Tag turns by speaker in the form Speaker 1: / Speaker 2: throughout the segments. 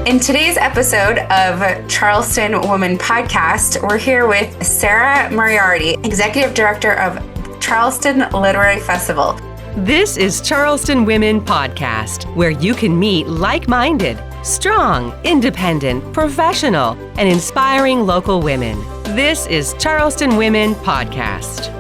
Speaker 1: In today's episode of Charleston Woman Podcast, we're here with Sarah Moriarty, Executive Director of Charleston Literary Festival.
Speaker 2: This is Charleston Women Podcast, where you can meet like-minded, strong, independent, professional, and inspiring local women. This is Charleston Women Podcast.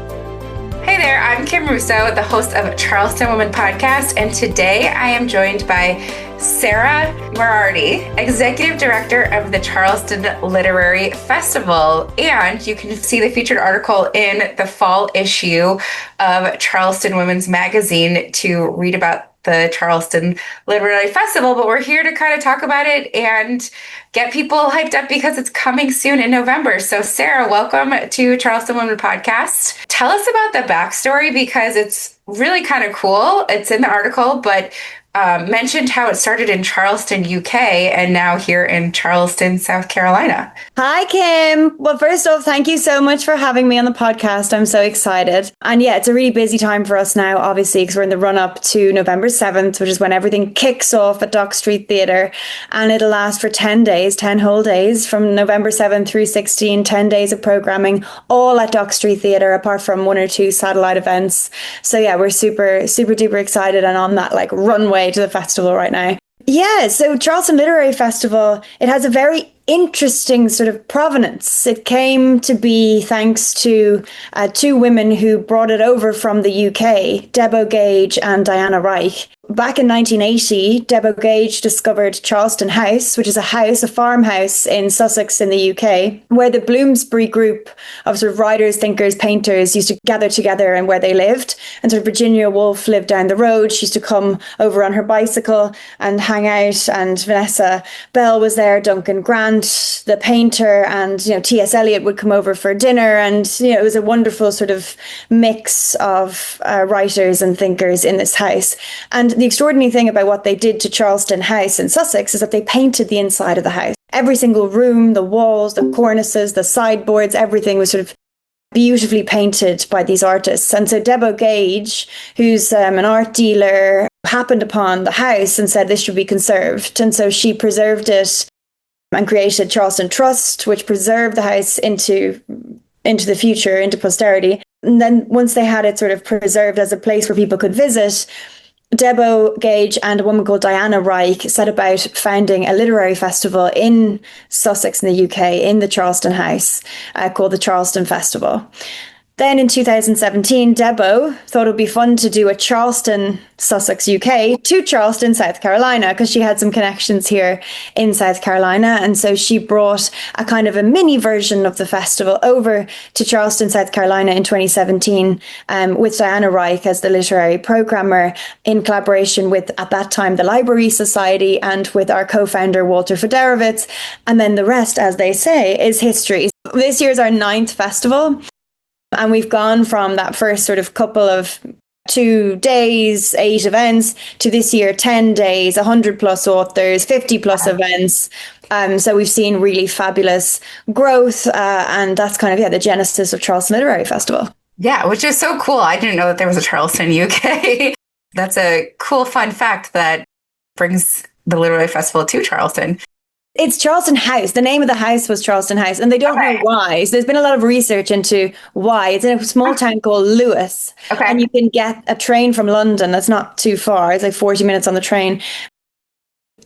Speaker 1: Hey there, I'm Kim Russo, the host of Charleston Women Podcast, and today I am joined by Sarah Moriarty, Executive Director of the Charleston Literary Festival. And you can see the featured article in the fall issue of Charleston Women's Magazine to read about the Charleston Literary Festival. But we're here to kind of talk about it and get people hyped up because it's coming soon in November. So Sarah, welcome to Charleston Women Podcast. Tell us about the backstory because it's really kind of cool. It's in the article, but mentioned how it started in Charleston, UK, and now here in Charleston, South Carolina.
Speaker 3: Hi, Kim. Well, first off, thank you so much for having me on the podcast. I'm so excited. And yeah, it's a really busy time for us now, obviously, because we're in the run-up to November 7th, which is when everything kicks off at Dock Street Theatre. And it'll last for 10 days, 10 whole days, from November 7th through 16, 10 days of programming, all at Dock Street Theatre, apart from one or two satellite events. So yeah, we're super duper excited and on that like runway to the festival right now. Yeah, so Charleston Literary Festival, it has a very interesting sort of provenance. It came to be thanks to two women who brought it over from the UK, Debo, Gage and Diana Reich. Back in 1980, Debo Gage discovered Charleston House, which is a farmhouse in Sussex in the UK, where the Bloomsbury Group of sort of writers, thinkers, painters used to gather together and where they lived. And sort of Virginia Woolf lived down the road. She used to come over on her bicycle and hang out. And Vanessa Bell was there, Duncan Grant, the painter, and, T.S. Eliot would come over for dinner. And, it was a wonderful sort of mix of writers and thinkers in this house. And the extraordinary thing about what they did to Charleston House in Sussex is that they painted the inside of the house. Every single room, the walls, the cornices, the sideboards, everything was sort of beautifully painted by these artists. And so Debo Gage, who's an art dealer, happened upon the house and said this should be conserved. And so she preserved it and created Charleston Trust, which preserved the house into the future, into posterity. And then once they had it sort of preserved as a place where people could visit, Debo Gage and a woman called Diana Reich set about founding a literary festival in Sussex in the UK, in the Charleston House, called the Charleston Festival. Then in 2017, Debo thought it would be fun to do a Charleston, Sussex, UK to Charleston, South Carolina, because she had some connections here in South Carolina. And so she brought a kind of a mini version of the festival over to Charleston, South Carolina in 2017 with Diana Reich as the literary programmer in collaboration with, at that time, the Library Society and with our co-founder, Walter Federowicz. And then the rest, as they say, is history. This year's our 9th festival. And we've gone from that first sort of couple of 2 days, 8 events, to this year, 10 days, 100 plus authors, 50 plus events. So we've seen really fabulous growth. And that's kind of, the genesis of Charleston Literary Festival.
Speaker 1: Yeah, which is so cool. I didn't know that there was a Charleston, UK. That's a cool, fun fact that brings the Literary Festival to Charleston.
Speaker 3: It's Charleston House. The name of the house was Charleston House, and they don't know why. So there's been a lot of research into why. It's in a small town called Lewes, and you can get a train from London. That's not too far. It's like 40 minutes on the train.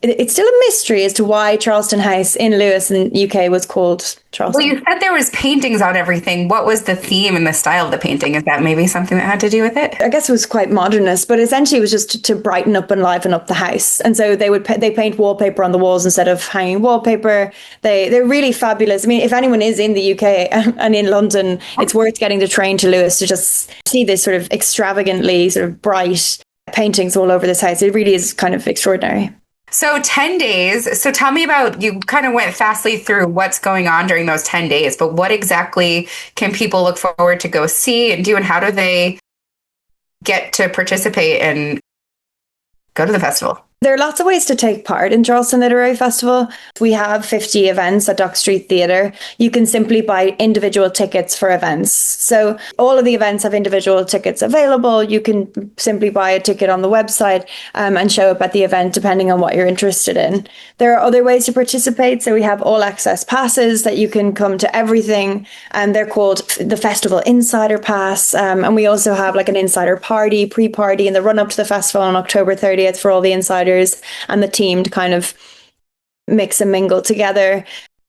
Speaker 3: It's still a mystery as to why Charleston House in Lewes in the UK was called Charleston.
Speaker 1: Well, you said there was paintings on everything. What was the theme and the style of the painting? Is that maybe something that had to do with it?
Speaker 3: I guess it was quite modernist, but essentially it was just to brighten up and liven up the house. And so they paint wallpaper on the walls instead of hanging wallpaper. They're really fabulous. I mean, if anyone is in the UK and in London, it's worth getting the train to Lewes to just see this sort of extravagantly sort of bright paintings all over this house. It really is kind of extraordinary.
Speaker 1: So 10 days. So tell me about, you kind of went fastly through what's going on during those 10 days, but what exactly can people look forward to go see and do, and how do they get to participate and go to the festival?
Speaker 3: There are lots of ways to take part in Charleston Literary Festival. We have 50 events at Dock Street Theatre. You can simply buy individual tickets for events. So all of the events have individual tickets available. You can simply buy a ticket on the website and show up at the event depending on what you're interested in. There are other ways to participate. So we have all access passes that you can come to everything, and they're called the Festival Insider Pass. And we also have like an insider party, pre-party in the run up to the festival on October 30th for all the insiders and the team to kind of mix and mingle together.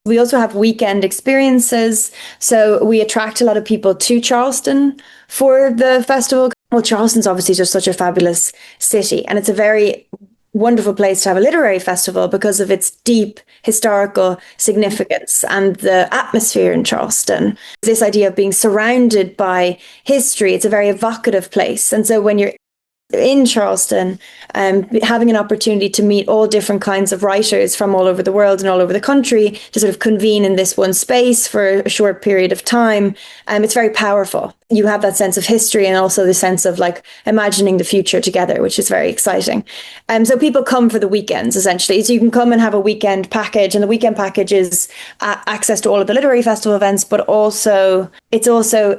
Speaker 3: We also have weekend experiences. So we attract a lot of people to Charleston for the festival. Well, Charleston's obviously just such a fabulous city, and it's a very wonderful place to have a literary festival because of its deep historical significance and the atmosphere in Charleston. This idea of being surrounded by history, it's a very evocative place. And so when you're in Charleston, having an opportunity to meet all different kinds of writers from all over the world and all over the country to sort of convene in this one space for a short period of time, it's very powerful. You have that sense of history and also the sense of like imagining the future together, which is very exciting. So people come for the weekends, essentially. So you can come and have a weekend package, and the weekend package is access to all of the literary festival events, but also it's also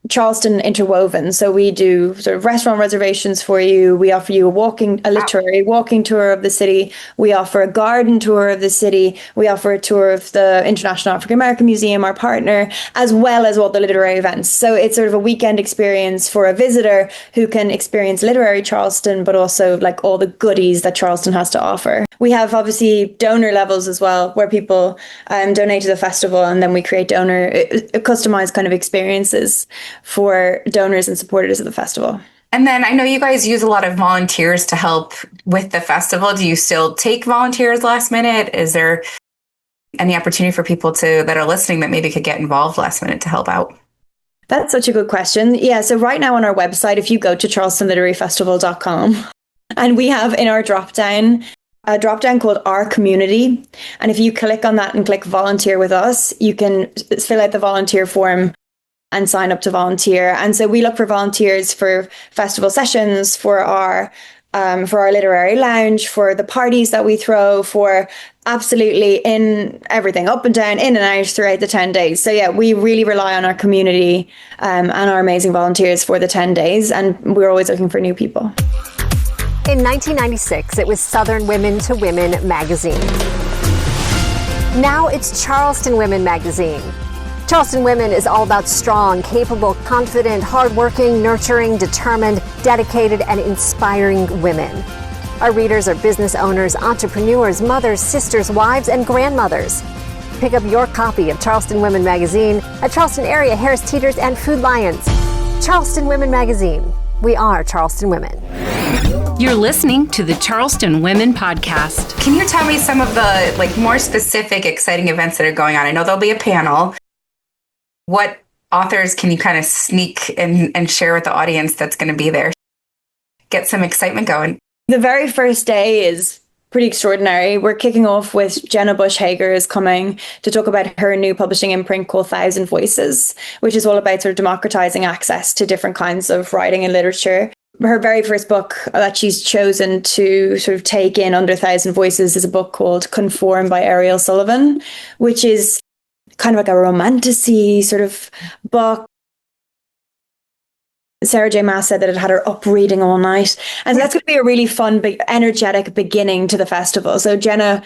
Speaker 3: Charleston interwoven. So we do sort of restaurant reservations for you. We offer you a literary walking tour of the city. We offer a garden tour of the city. We offer a tour of the International African American Museum, our partner, as well as all the literary events. So it's sort of a weekend experience for a visitor who can experience literary Charleston, but also like all the goodies that Charleston has to offer. We have obviously donor levels as well, where people donate to the festival, and then we create customized kind of experiences for donors and supporters of the festival.
Speaker 1: And then I know you guys use a lot of volunteers to help with the festival. Do you still take volunteers last minute? Is there any opportunity for people that are listening that maybe could get involved last minute to help out?
Speaker 3: That's such a good question. Yeah, so right now on our website, if you go to charlestonliteraryfestival.com, and we have in our dropdown a dropdown called Our Community. And if you click on that and click volunteer with us, you can fill out the volunteer form and sign up to volunteer. And so we look for volunteers for festival sessions, for our literary lounge, for the parties that we throw, for absolutely in everything, up and down, in and out throughout the 10 days. So yeah, we really rely on our community and our amazing volunteers for the 10 days. And we're always looking for new people.
Speaker 4: In 1996, it was Southern Women to Women magazine. Now it's Charleston Women magazine. Charleston Women is all about strong, capable, confident, hardworking, nurturing, determined, dedicated, and inspiring women. Our readers are business owners, entrepreneurs, mothers, sisters, wives, and grandmothers. Pick up your copy of Charleston Women magazine at Charleston area Harris Teeters and Food Lions. Charleston Women magazine. We are Charleston Women.
Speaker 5: You're listening to the Charleston Women Podcast.
Speaker 1: Can you tell me some of the more specific, exciting events that are going on? I know there'll be a panel. What authors can you kind of sneak and share with the audience that's going to be there? Get some excitement going.
Speaker 3: The very first day is pretty extraordinary. We're kicking off with Jenna Bush Hager is coming to talk about her new publishing imprint called Thousand Voices, which is all about sort of democratizing access to different kinds of writing and literature. Her very first book that she's chosen to sort of take in under Thousand Voices is a book called Conform by Ariel Sullivan, which is kind of like a romantic-y sort of book. Sarah J. Maas said that it had her up reading all night. And that's going to be a really fun, big, energetic beginning to the festival. So Jenna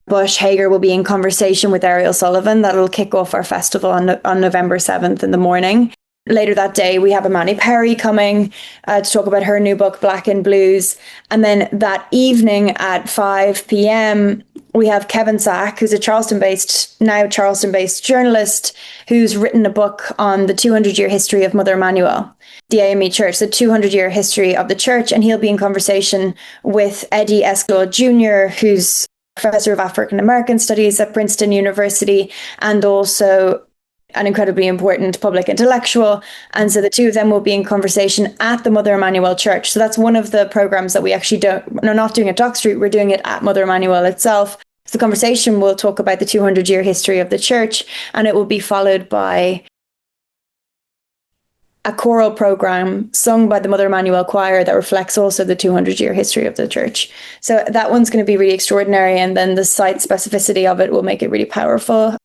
Speaker 3: Bush Hager will be in conversation with Ariel Sullivan. That'll kick off our festival on November 7th in the morning. Later that day, we have Amani Perry coming to talk about her new book, Black and Blues. And then that evening at 5 p.m., we have Kevin Sack, who's a Charleston-based journalist who's written a book on the 200-year history of Mother Emanuel, the AME Church, the 200-year history of the church. And he'll be in conversation with Eddie Esclaw Jr., who's professor of African American Studies at Princeton University and also an incredibly important public intellectual. And so the two of them will be in conversation at the Mother Emanuel Church. So that's one of the programs that we actually we're not doing at Dock Street, we're doing it at Mother Emanuel itself. So the conversation will talk about the 200-year history of the church, and it will be followed by a choral program sung by the Mother Emanuel Choir that reflects also the 200-year history of the church. So that one's going to be really extraordinary. And then the site specificity of it will make it really powerful.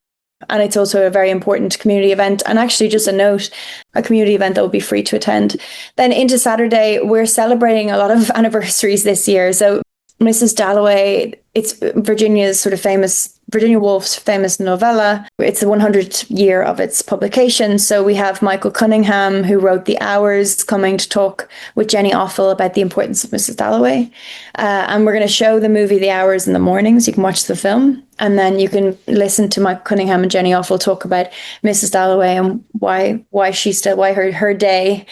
Speaker 3: And it's also a very important community event. And actually, just a note, a community event that will be free to attend. Then into Saturday, we're celebrating a lot of anniversaries this year. So Mrs. Dalloway, it's Virginia Woolf's famous novella. It's the 100th year of its publication. So we have Michael Cunningham, who wrote The Hours, coming to talk with Jenny Offal about the importance of Mrs. Dalloway. And we're going to show the movie The Hours in the morning, so you can watch the film. And then you can listen to Michael Cunningham and Jenny Offal talk about Mrs. Dalloway and why her day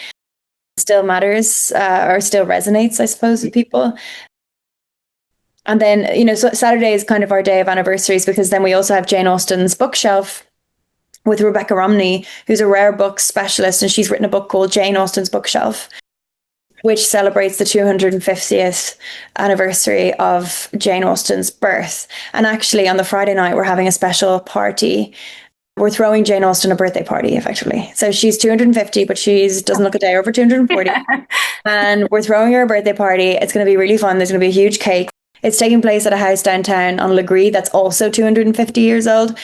Speaker 3: still matters or still resonates, I suppose, with people. And then, so Saturday is kind of our day of anniversaries, because then we also have Jane Austen's bookshelf with Rebecca Romney, who's a rare book specialist, and she's written a book called Jane Austen's Bookshelf, which celebrates the 250th anniversary of Jane Austen's birth. And actually, on the Friday night, we're having a special party. We're throwing Jane Austen a birthday party, effectively. So she's 250, but she doesn't look a day over 240. And we're throwing her a birthday party. It's going to be really fun. There's going to be a huge cake. It's taking place at a house downtown on Legree that's also 250 years old.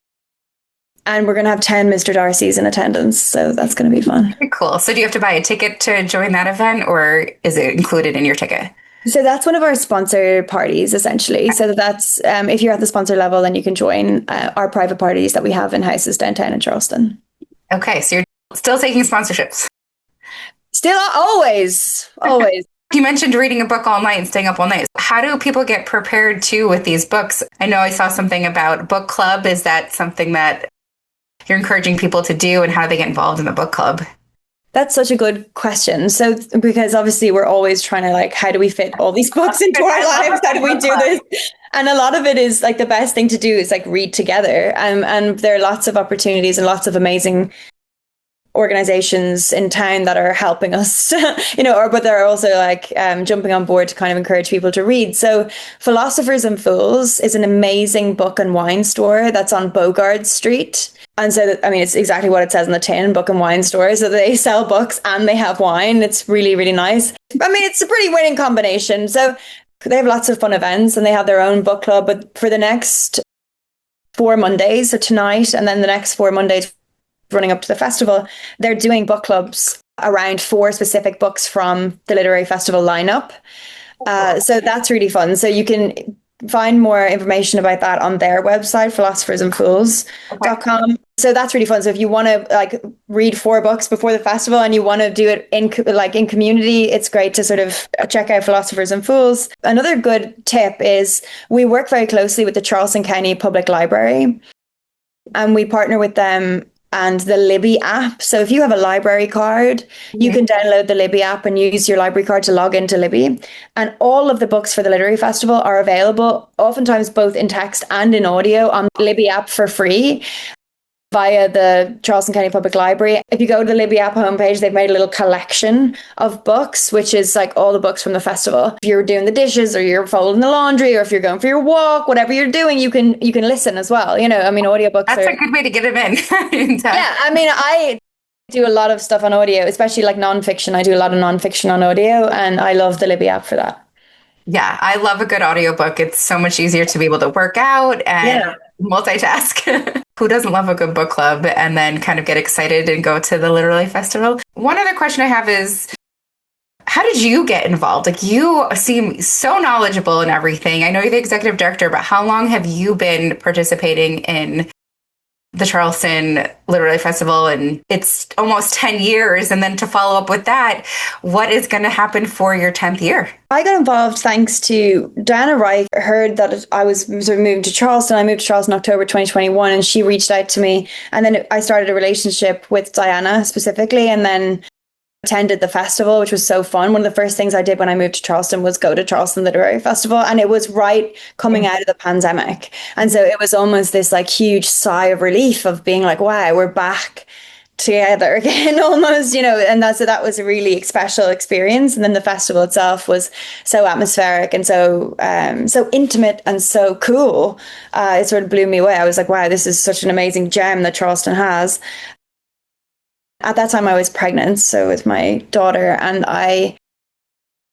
Speaker 3: And we're going to have 10 Mr. Darcy's in attendance. So that's going to be fun.
Speaker 1: Very cool. So do you have to buy a ticket to join that event, or is it included in your ticket?
Speaker 3: So that's one of our sponsor parties, essentially. So that's if you're at the sponsor level, then you can join our private parties that we have in houses downtown in Charleston.
Speaker 1: Okay. So you're still taking sponsorships?
Speaker 3: Still, always.
Speaker 1: You mentioned reading a book all night and staying up all night. How do people get prepared too with these books? I know I saw something about book club. Is that something that you're encouraging people to do, and how do they get involved in the book club?
Speaker 3: That's such a good question. So, because obviously we're always trying to how do we fit all these books into our lives? How do we do this? And a lot of it is the best thing to do is read together. And there are lots of opportunities and lots of amazing organizations in town that are helping us, but they're also jumping on board to kind of encourage people to read. So Philosophers and Fools is an amazing book and wine store that's on Bogard Street. And so, it's exactly what it says in the tin, book and wine store. So they sell books and they have wine. It's really, really nice. It's a pretty winning combination. So they have lots of fun events and they have their own book club. But for the next 4 Mondays, so tonight and then the next 4 Mondays running up to the festival, they're doing book clubs around 4 specific books from the literary festival lineup. So that's really fun. So you can find more information about that on their website, philosophersandfools.com. Okay. So that's really fun. So if you want to read 4 books before the festival and you want to do it in community, it's great to sort of check out Philosophers and Fools. Another good tip is we work very closely with the Charleston County Public Library, and we partner with them and the Libby app. So if you have a library card, you can download the Libby app and use your library card to log into Libby. And all of the books for the Literary Festival are available, oftentimes both in text and in audio, on the Libby app for free via the Charleston County Public Library. If you go to the Libby app homepage, they've made a little collection of books, which is all the books from the festival. If you're doing the dishes or you're folding the laundry or if you're going for your walk, whatever you're doing, you can listen as well. Audiobooks
Speaker 1: That's a good way to get them in.
Speaker 3: Yeah, I do a lot of stuff on audio, especially nonfiction. I do a lot of nonfiction on audio, and I love the Libby app for that.
Speaker 1: Yeah, I love a good audiobook. It's so much easier to be able to work out and multitask. Who doesn't love a good book club and then kind of get excited and go to the Literary Festival? One other question I have is, how did you get involved? You seem so knowledgeable in everything. I know you're the executive director, but how long have you been participating in the Charleston Literary Festival? And it's almost 10 years. And then to follow up with that, what is going to happen for your 10th year? I got involved thanks to Diana Reich. Heard that I was sort of moving to Charleston. I moved to Charleston in October 2021, and she reached out to me. And then I started a relationship with Diana specifically, and then attended the festival, which was so fun. One of the first things I did when I moved to Charleston was go to Charleston Literary Festival, and it was right coming out of the pandemic. And so it was almost this huge sigh of relief of being wow, we're back together again almost, and that was a really special experience. And then the festival itself was so atmospheric and so intimate and so cool. It sort of blew me away. I was wow, this is such an amazing gem that Charleston has.
Speaker 3: At that time I was pregnant, so with my daughter, and I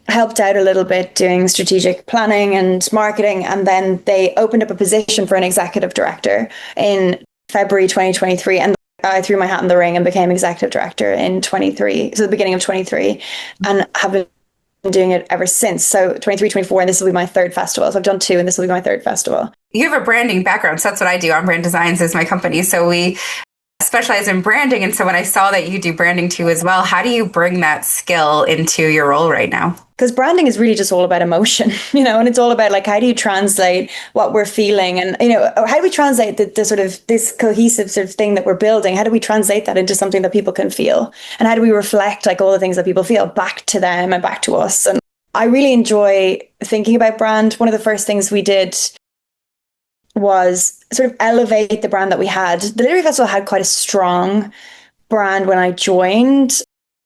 Speaker 3: helped out a little bit doing strategic planning and marketing. And then they opened up a position for an executive director in February 2023. And I threw my hat in the ring and became executive director in 23. So the beginning of 23, and have been doing it ever since. So 23, 24, and this will be my third festival. So I've done 2 and this will be my third festival.
Speaker 1: You have a branding background. So that's what I do. On Brand Designs is my company. So we specialize in branding. And so when I saw that you do branding too as well, how do you bring that skill into your role right now?
Speaker 3: Because branding is really just all about emotion, and it's all about like, how do you translate what we're feeling? And, how do we translate the sort of this cohesive sort of thing that we're building? How do we translate that into something that people can feel? And how do we reflect like all the things that people feel back to them and back to us? And I really enjoy thinking about brand. One of the first things we did was sort of elevate the brand that we had. The Literary Festival had quite a strong brand when I joined,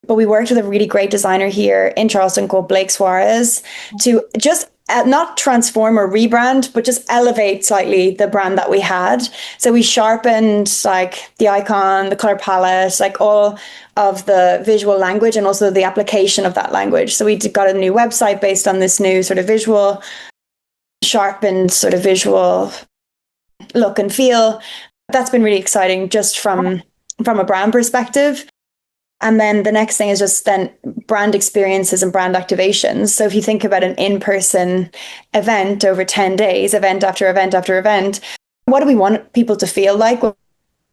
Speaker 3: but we worked with a really great designer here in Charleston called Blake Suarez to just not transform or rebrand, but just elevate slightly the brand that we had. So we sharpened like the icon, the color palette, like all of the visual language and also the application of that language. So we got a new website based on this new sort of visual, sharpened sort of visual look and feel. That's been really exciting just from a brand perspective. And then the next thing is just then brand experiences and brand activations. So if you think about an in-person event over 10 days, event after event after event, what do we want people to feel like when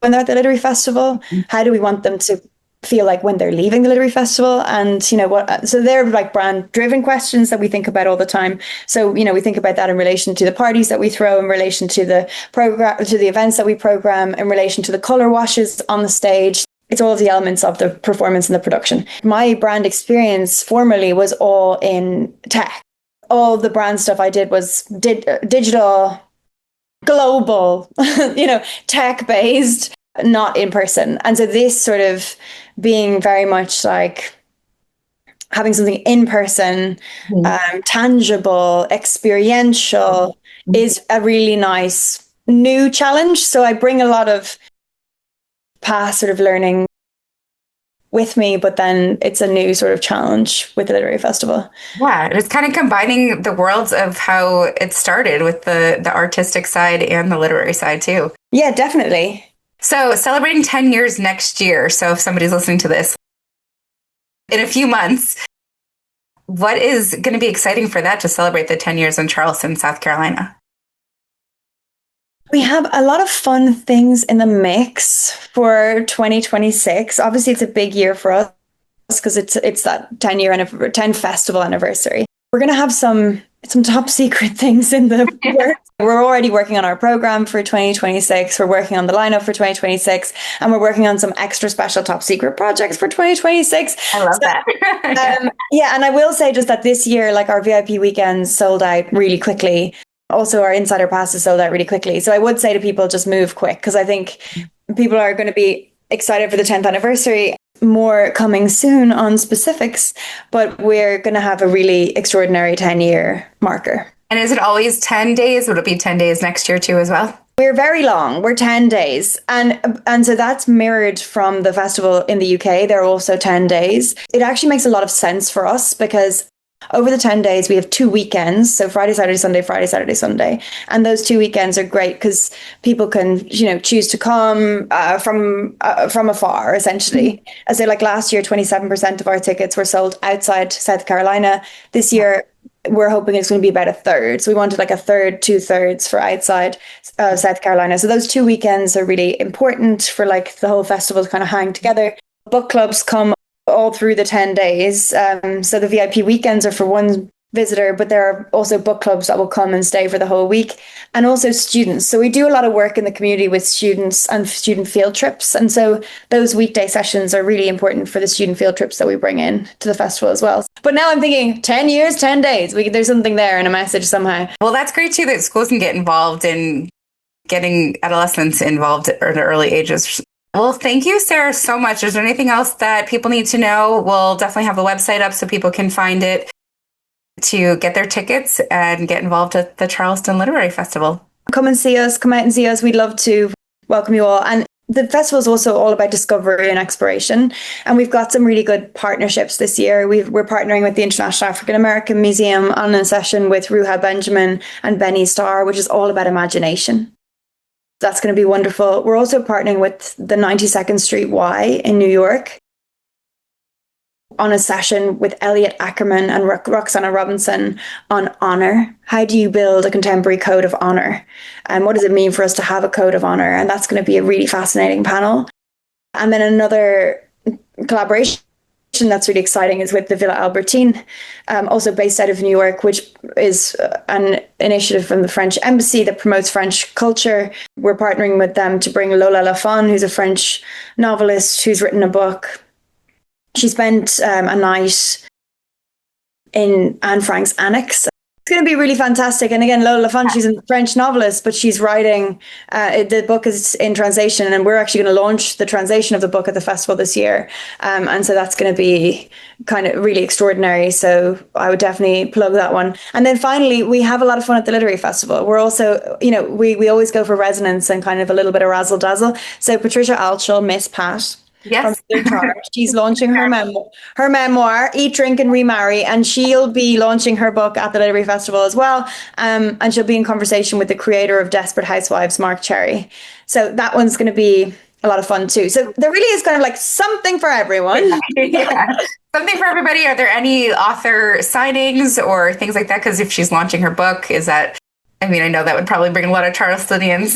Speaker 3: they're at the Literary Festival? How do we want them to feel like when they're leaving the Literary Festival? And so they're like brand driven questions that we think about all the time. So we think about that in relation to the parties that we throw, in relation to the program, to the events that we program, in relation to the color washes on the stage. It's all of the elements of the performance and the production. My brand experience formerly was all in tech. All the brand stuff I did was digital, global, tech based, not in person. And so this sort of being very much like having something in person, tangible, experiential is a really nice new challenge. So I bring a lot of past sort of learning with me, but then it's a new sort of challenge with the Literary Festival.
Speaker 1: Yeah, it's kind of combining the worlds of how it started with the artistic side and the literary side too.
Speaker 3: Yeah, definitely.
Speaker 1: So celebrating 10 years next year. So if somebody's listening to this in a few months, what is going to be exciting for that to celebrate the 10 years in Charleston, South Carolina?
Speaker 3: We have a lot of fun things in the mix for 2026. Obviously, it's a big year for us because it's that 10 festival anniversary. We're going to have some top secret things in the works. We're already working on our program for 2026. We're working on the lineup for 2026, and we're working on some extra special top secret projects for 2026.
Speaker 1: I love that.
Speaker 3: Yeah, and I will say just that this year, like our VIP weekends sold out really quickly. Also, our insider passes sold out really quickly. So I would say to people, just move quick, because I think people are going to be excited for the 10th anniversary. More coming soon on specifics, but we're going to have a really extraordinary 10-year marker.
Speaker 1: And is it always 10 days? Would it be 10 days next year too as well?
Speaker 3: We're very long. We're 10 days. And so that's mirrored from the festival in the UK. They're also 10 days. It actually makes a lot of sense for us because over the 10 days, we have 2 weekends. So Friday, Saturday, Sunday, Friday, Saturday, Sunday. And those 2 weekends are great because people can, choose to come from afar, essentially. As so like last year, 27% of our tickets were sold outside South Carolina. This year, we're hoping it's going to be about a third. So we wanted like a third, 2/3 for outside South Carolina. So those 2 weekends are really important for like the whole festival to kind of hang together. Book clubs come all through the 10 days. So the VIP weekends are for one visitor, but there are also book clubs that will come and stay for the whole week, and also students. So we do a lot of work in the community with students and student field trips. And so those weekday sessions are really important for the student field trips that we bring in to the festival as well. But now I'm thinking 10 years, 10 days. There's something there in a message somehow.
Speaker 1: Well, that's great too that schools can get involved in getting adolescents involved at early ages. Well, thank you, Sarah, so much. Is there anything else that people need to know? We'll definitely have the website up so people can find it to get their tickets and get involved at the Charleston Literary Festival.
Speaker 3: Come and see us. Come out and see us. We'd love to welcome you all. And the festival is also all about discovery and exploration. And we've got some really good partnerships this year. We're partnering with the International African American Museum on a session with Ruha Benjamin and Benny Starr, which is all about imagination. That's going to be wonderful. We're also partnering with the 92nd Street Y in New York on a session with Elliot Ackerman and Roxana Robinson on honor. How do you build a contemporary code of honor? And what does it mean for us to have a code of honor? And that's going to be a really fascinating panel. And then another collaboration that's really exciting is with the Villa Albertine, also based out of New York, which is an initiative from the French Embassy that promotes French culture. We're partnering with them to bring Lola Lafon, who's a French novelist who's written a book. She spent a night in Anne Frank's Annex. It's going to be really fantastic. And again, Lola Lafon, she's a French novelist, but she's writing, the book is in translation, and we're actually going to launch the translation of the book at the festival this year. And so that's going to be kind of really extraordinary. So I would definitely plug that one. And then finally, we have a lot of fun at the Literary Festival. We're also, we always go for resonance and kind of a little bit of razzle dazzle. So Patricia Altschul, Miss Pat,
Speaker 1: yes.
Speaker 3: She's launching her memoir, Eat, Drink and Remarry, and she'll be launching her book at the Literary Festival as well. And she'll be in conversation with the creator of Desperate Housewives, Mark Cherry. So that one's going to be a lot of fun too. So there really is kind of like something for everyone.
Speaker 1: Yeah. Something for everybody. Are there any author signings or things like that? Because if she's launching her book, I know that would probably bring a lot of Charlestonians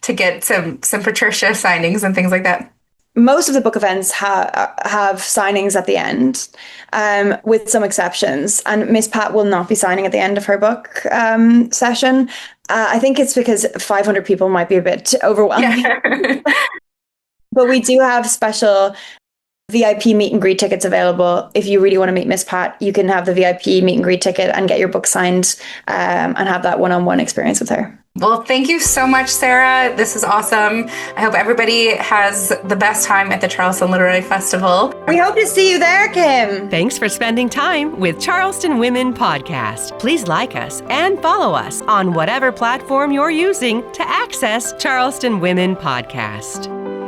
Speaker 1: to get some Patricia signings and things like that.
Speaker 3: Most of the book events have signings at the end, with some exceptions. And Miss Pat will not be signing at the end of her book session. I think it's because 500 people might be a bit overwhelming. Yeah. But we do have special VIP meet and greet tickets available. If you really want to meet Miss Pat, you can have the VIP meet and greet ticket and get your book signed and have that one-on-one experience with her.
Speaker 1: Well, thank you so much, Sarah. This is awesome. I hope everybody has the best time at the Charleston Literary Festival.
Speaker 3: We hope to see you there, Kim.
Speaker 2: Thanks for spending time with Charleston Women Podcast. Please like us and follow us on whatever platform you're using to access Charleston Women Podcast.